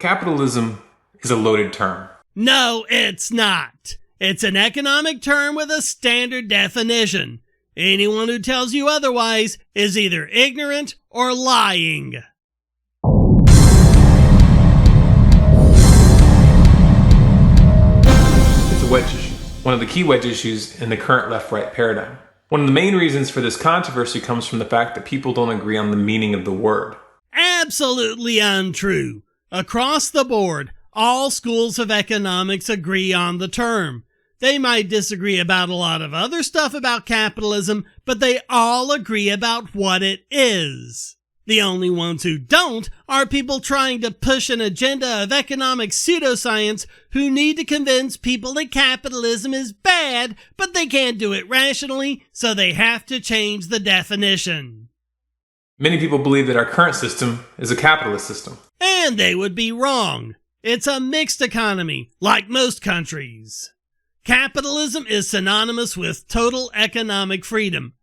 Capitalism is a loaded term. No, it's not. It's an economic term with a standard definition. Anyone who tells you otherwise is either ignorant or lying. It's a wedge issue, one of the key wedge issues in the current left-right paradigm. One of the main reasons for this controversy comes from the fact that people don't agree on the meaning of the word. Absolutely untrue. Across the board, all schools of economics agree on the term. They might disagree about a lot of other stuff about capitalism, but they all agree about what it is. The only ones who don't are people trying to push an agenda of economic pseudoscience who need to convince people that capitalism is bad, but they can't do it rationally, so they have to change the definition. Many people believe that our current system is a capitalist system. And they would be wrong. It's a mixed economy, like most countries. Capitalism is synonymous with total economic freedom.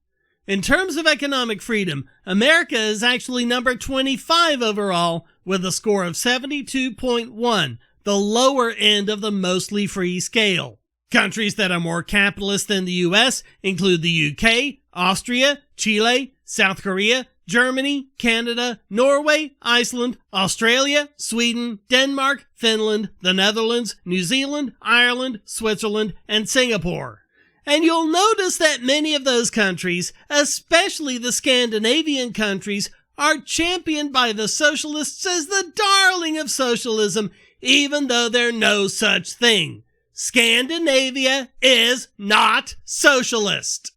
In terms of economic freedom, America is actually number 25 overall with a score of 72.1, the lower end of the mostly free scale. Countries that are more capitalist than the US include the UK, Austria, Chile, South Korea, Germany, Canada, Norway, Iceland, Australia, Sweden, Denmark, Finland, the Netherlands, New Zealand, Ireland, Switzerland, and Singapore. And you'll notice that many of those countries, especially the Scandinavian countries, are championed by the socialists as the darling of socialism, even though they're no such thing. Scandinavia is not socialist.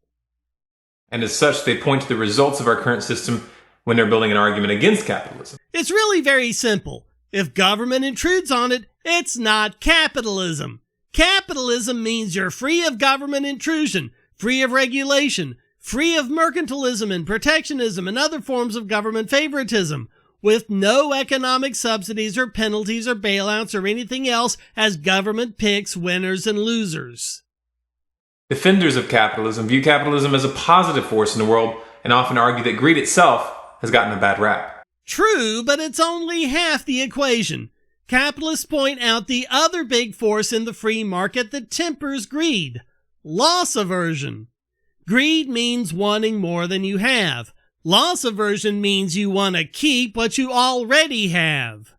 And as such, they point to the results of our current system when they're building an argument against capitalism. It's really very simple. If government intrudes on it, it's not capitalism. Capitalism means you're free of government intrusion, free of regulation, free of mercantilism and protectionism and other forms of government favoritism, with no economic subsidies or penalties or bailouts or anything else as government picks winners and losers. Defenders of capitalism view capitalism as a positive force in the world and often argue that greed itself has gotten a bad rap. True, but it's only half the equation. Capitalists point out the other big force in the free market that tempers greed: loss aversion. Greed means wanting more than you have. Loss aversion means you want to keep what you already have.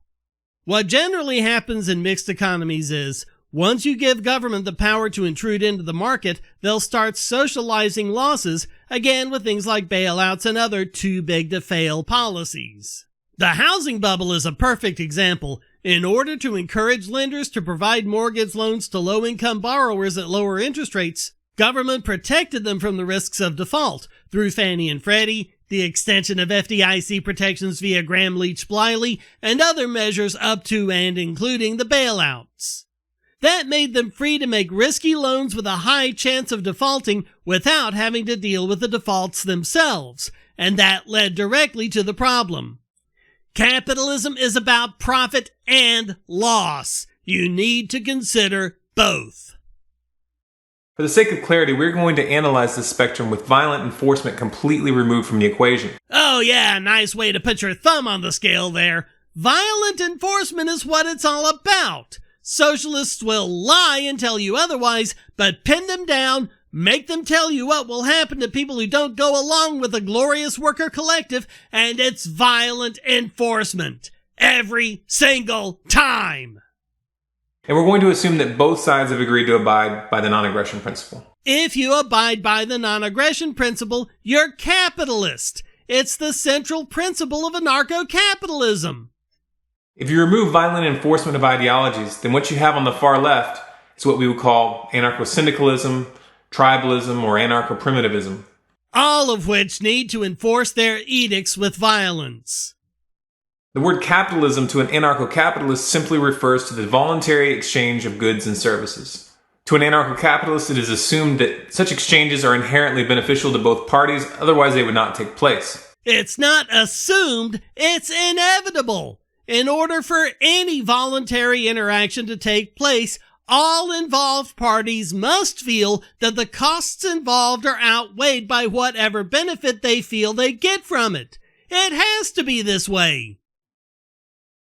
What generally happens in mixed economies is, once you give government the power to intrude into the market, they'll start socializing losses, again with things like bailouts and other too-big-to-fail policies. The housing bubble is a perfect example. In order to encourage lenders to provide mortgage loans to low-income borrowers at lower interest rates, government protected them from the risks of default through Fannie and Freddie, the extension of FDIC protections via Gramm-Leach-Bliley, and other measures up to and including the bailouts. That made them free to make risky loans with a high chance of defaulting without having to deal with the defaults themselves, and that led directly to the problem. Capitalism is about profit and loss. You need to consider both. For the sake of clarity, we're going to analyze this spectrum with violent enforcement completely removed from the equation. Oh yeah, nice way to put your thumb on the scale there. Violent enforcement is what it's all about. Socialists will lie and tell you otherwise, but pin them down, make them tell you what will happen to people who don't go along with the glorious worker collective, and it's violent enforcement. Every single time. And we're going to assume that both sides have agreed to abide by the non-aggression principle. If you abide by the non-aggression principle, you're capitalist. It's the central principle of anarcho-capitalism. If you remove violent enforcement of ideologies, then what you have on the far left is what we would call anarcho-syndicalism, tribalism, or anarcho-primitivism. All of which need to enforce their edicts with violence. The word capitalism to an anarcho-capitalist simply refers to the voluntary exchange of goods and services. To an anarcho-capitalist, it is assumed that such exchanges are inherently beneficial to both parties, otherwise they would not take place. It's not assumed, it's inevitable. In order for any voluntary interaction to take place, all involved parties must feel that the costs involved are outweighed by whatever benefit they feel they get from it. It has to be this way.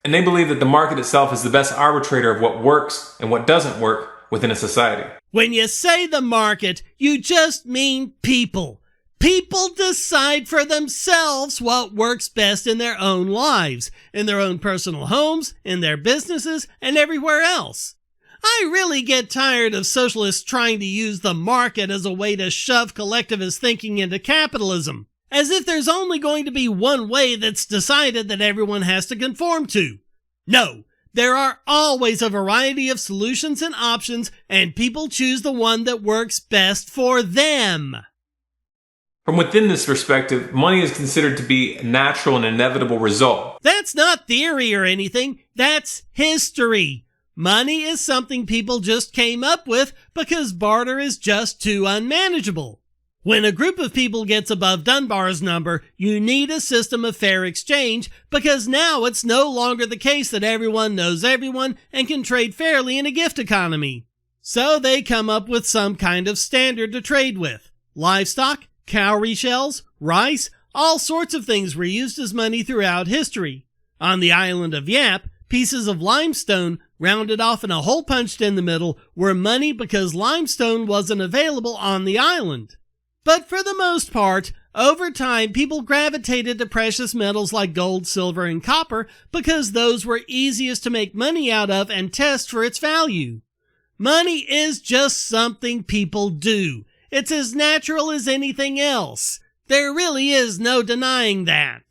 And they believe that the market itself is the best arbitrator of what works and what doesn't work within a society. When you say the market, you just mean people. People decide for themselves what works best in their own lives, in their own personal homes, in their businesses, and everywhere else. I really get tired of socialists trying to use the market as a way to shove collectivist thinking into capitalism, as if there's only going to be one way that's decided that everyone has to conform to. No, there are always a variety of solutions and options, and people choose the one that works best for them. From within this perspective, money is considered to be a natural and inevitable result. That's not theory or anything, that's history. Money is something people just came up with because barter is just too unmanageable. When a group of people gets above Dunbar's number, you need a system of fair exchange because now it's no longer the case that everyone knows everyone and can trade fairly in a gift economy. So they come up with some kind of standard to trade with. Livestock, cowrie shells, rice, all sorts of things were used as money throughout history. On the island of Yap, pieces of limestone, rounded off and a hole punched in the middle, were money because limestone wasn't available on the island. But for the most part, over time, people gravitated to precious metals like gold, silver, and copper because those were easiest to make money out of and test for its value. Money is just something people do. It's as natural as anything else. There really is no denying that.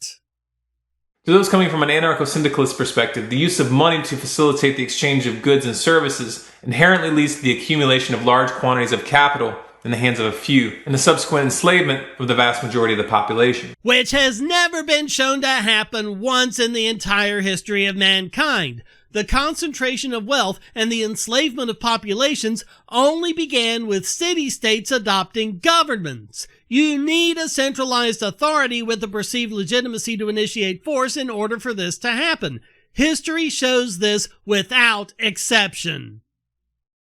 To those coming from an anarcho-syndicalist perspective, the use of money to facilitate the exchange of goods and services inherently leads to the accumulation of large quantities of capital in the hands of a few, and the subsequent enslavement of the vast majority of the population. Which has never been shown to happen once in the entire history of mankind. The concentration of wealth and the enslavement of populations only began with city-states adopting governments. You need a centralized authority with the perceived legitimacy to initiate force in order for this to happen. History shows this without exception.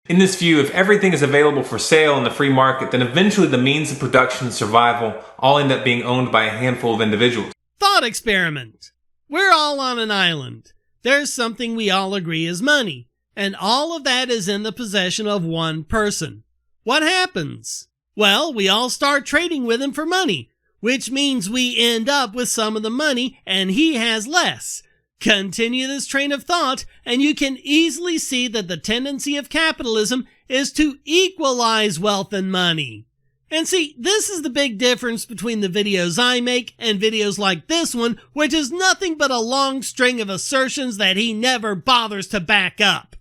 In this view, if everything is available for sale in the free market, then eventually the means of production and survival all end up being owned by a handful of individuals. Thought experiment. We're all on an island. There's something we all agree is money, and all of that is in the possession of one person. What happens? Well, we all start trading with him for money, which means we end up with some of the money and he has less. Continue this train of thought, and you can easily see that the tendency of capitalism is to equalize wealth and money. And see, this is the big difference between the videos I make and videos like this one, which is nothing but a long string of assertions that he never bothers to back up.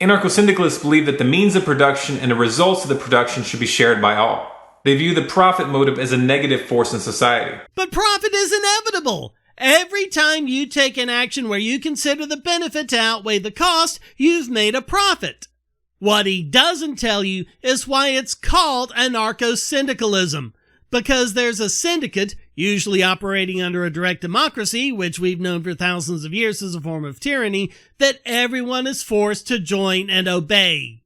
Anarcho-syndicalists believe that the means of production and the results of the production should be shared by all. They view the profit motive as a negative force in society. But profit is inevitable. Every time you take an action where you consider the benefit to outweigh the cost, you've made a profit. What he doesn't tell you is why it's called anarcho-syndicalism. Because there's a syndicate, usually operating under a direct democracy, which we've known for thousands of years as a form of tyranny, that everyone is forced to join and obey.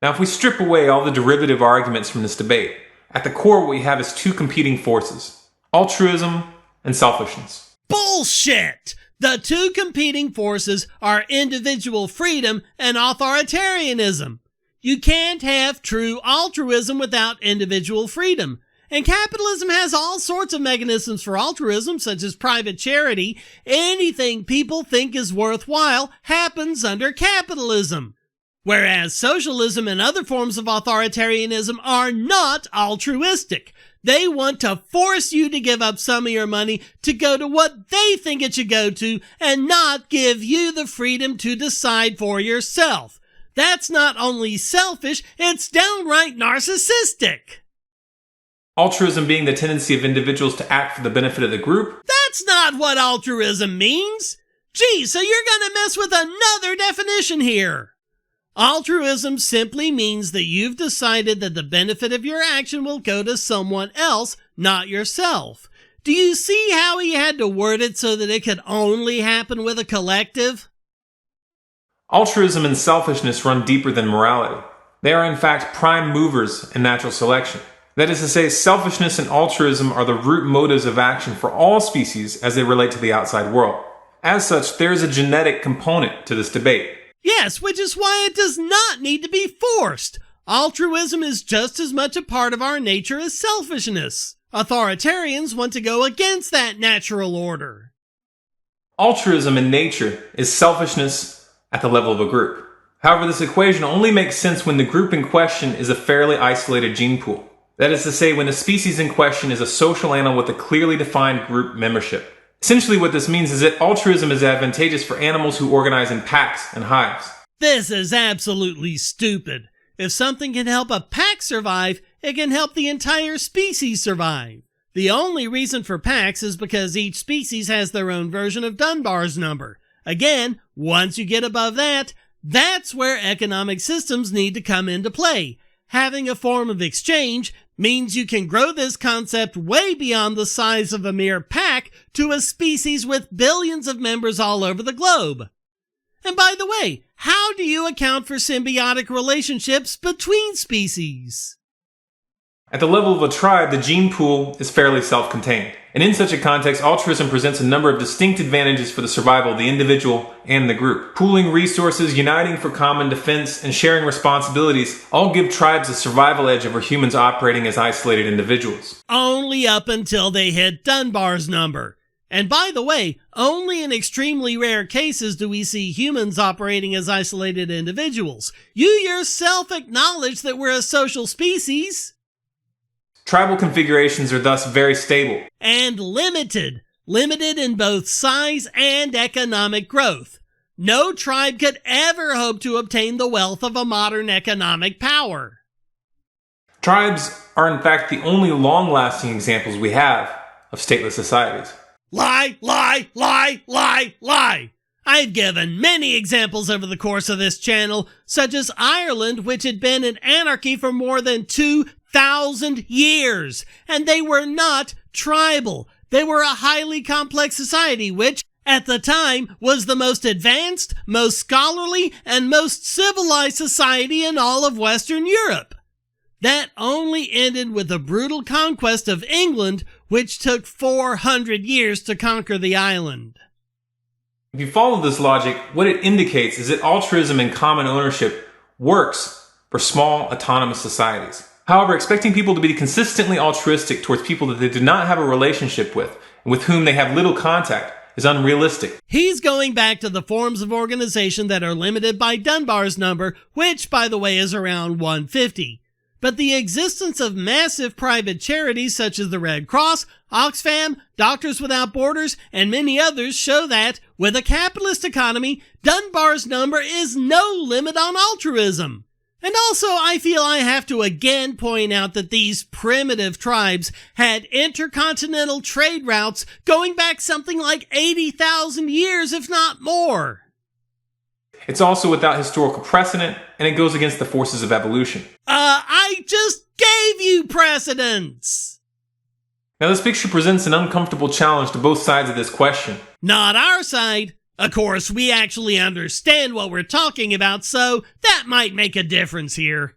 Now, if we strip away all the derivative arguments from this debate, at the core what we have is two competing forces: altruism and selfishness. Bullshit! The two competing forces are individual freedom and authoritarianism. You can't have true altruism without individual freedom. And capitalism has all sorts of mechanisms for altruism, such as private charity. Anything people think is worthwhile happens under capitalism. Whereas socialism and other forms of authoritarianism are not altruistic. They want to force you to give up some of your money to go to what they think it should go to and not give you the freedom to decide for yourself. That's not only selfish, it's downright narcissistic. Altruism being the tendency of individuals to act for the benefit of the group? That's not what altruism means. Gee, so you're gonna mess with another definition here. Altruism simply means that you've decided that the benefit of your action will go to someone else, not yourself. Do you see how he had to word it so that it could only happen with a collective? Altruism and selfishness run deeper than morality. They are in fact prime movers in natural selection. That is to say, selfishness and altruism are the root motives of action for all species as they relate to the outside world. As such, there is a genetic component to this debate. Yes, which is why it does not need to be forced. Altruism is just as much a part of our nature as selfishness. Authoritarians want to go against that natural order. Altruism in nature is selfishness at the level of a group. However, this equation only makes sense when the group in question is a fairly isolated gene pool. That is to say, when the species in question is a social animal with a clearly defined group membership. Essentially what this means is that altruism is advantageous for animals who organize in packs and hives. This is absolutely stupid. If something can help a pack survive, it can help the entire species survive. The only reason for packs is because each species has their own version of Dunbar's number. Again, once you get above that, that's where economic systems need to come into play. Having a form of exchange means you can grow this concept way beyond the size of a mere pack to a species with billions of members all over the globe. And by the way, how do you account for symbiotic relationships between species? At the level of a tribe, the gene pool is fairly self-contained. And in such a context, altruism presents a number of distinct advantages for the survival of the individual and the group. Pooling resources, uniting for common defense, and sharing responsibilities all give tribes a survival edge over humans operating as isolated individuals. Only up until they hit Dunbar's number. And by the way, only in extremely rare cases do we see humans operating as isolated individuals. You yourself acknowledge that we're a social species. Tribal configurations are thus very stable. And limited. Limited in both size and economic growth. No tribe could ever hope to obtain the wealth of a modern economic power. Tribes are in fact the only long-lasting examples we have of stateless societies. Lie, lie, lie, lie, lie. I've given many examples over the course of this channel, such as Ireland, which had been in anarchy for more than 2,000 years, and they were not tribal. They were a highly complex society, which, at the time, was the most advanced, most scholarly, and most civilized society in all of Western Europe. That only ended with the brutal conquest of England, which took 400 years to conquer the island. If you follow this logic, what it indicates is that altruism and common ownership works for small, autonomous societies. However, expecting people to be consistently altruistic towards people that they do not have a relationship with, and with whom they have little contact, is unrealistic. He's going back to the forms of organization that are limited by Dunbar's number, which, by the way, is around 150. But the existence of massive private charities such as the Red Cross, Oxfam, Doctors Without Borders, and many others show that, with a capitalist economy, Dunbar's number is no limit on altruism. And also, I feel I have to again point out that these primitive tribes had intercontinental trade routes going back something like 80,000 years, if not more. It's also without historical precedent, and it goes against the forces of evolution. I just gave you precedents! Now this picture presents an uncomfortable challenge to both sides of this question. Not our side. Of course, we actually understand what we're talking about, so that might make a difference here.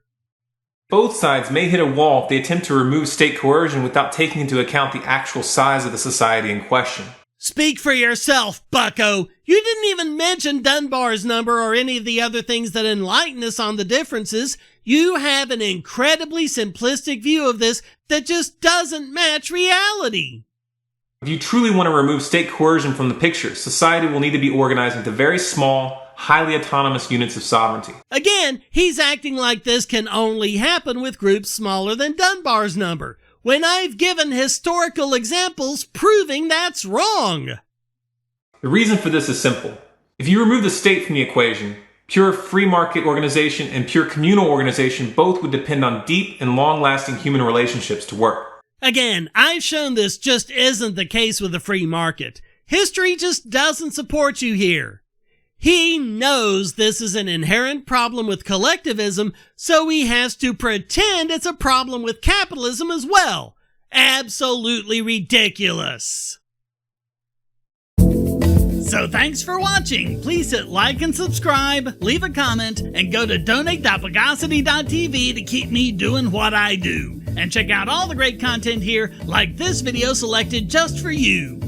Both sides may hit a wall if they attempt to remove state coercion without taking into account the actual size of the society in question. Speak for yourself, bucko. You didn't even mention Dunbar's number or any of the other things that enlighten us on the differences. You have an incredibly simplistic view of this that just doesn't match reality. If you truly want to remove state coercion from the picture, society will need to be organized into very small, highly autonomous units of sovereignty. Again, he's acting like this can only happen with groups smaller than Dunbar's number, when I've given historical examples proving that's wrong. The reason for this is simple. If you remove the state from the equation, pure free market organization and pure communal organization both would depend on deep and long-lasting human relationships to work. Again, I've shown this just isn't the case with the free market. History just doesn't support you here. He knows this is an inherent problem with collectivism, so he has to pretend it's a problem with capitalism as well. Absolutely ridiculous. So thanks for watching. Please hit like and subscribe, leave a comment, and go to donate.pagosity.tv to keep me doing what I do. And check out all the great content here, like this video selected just for you.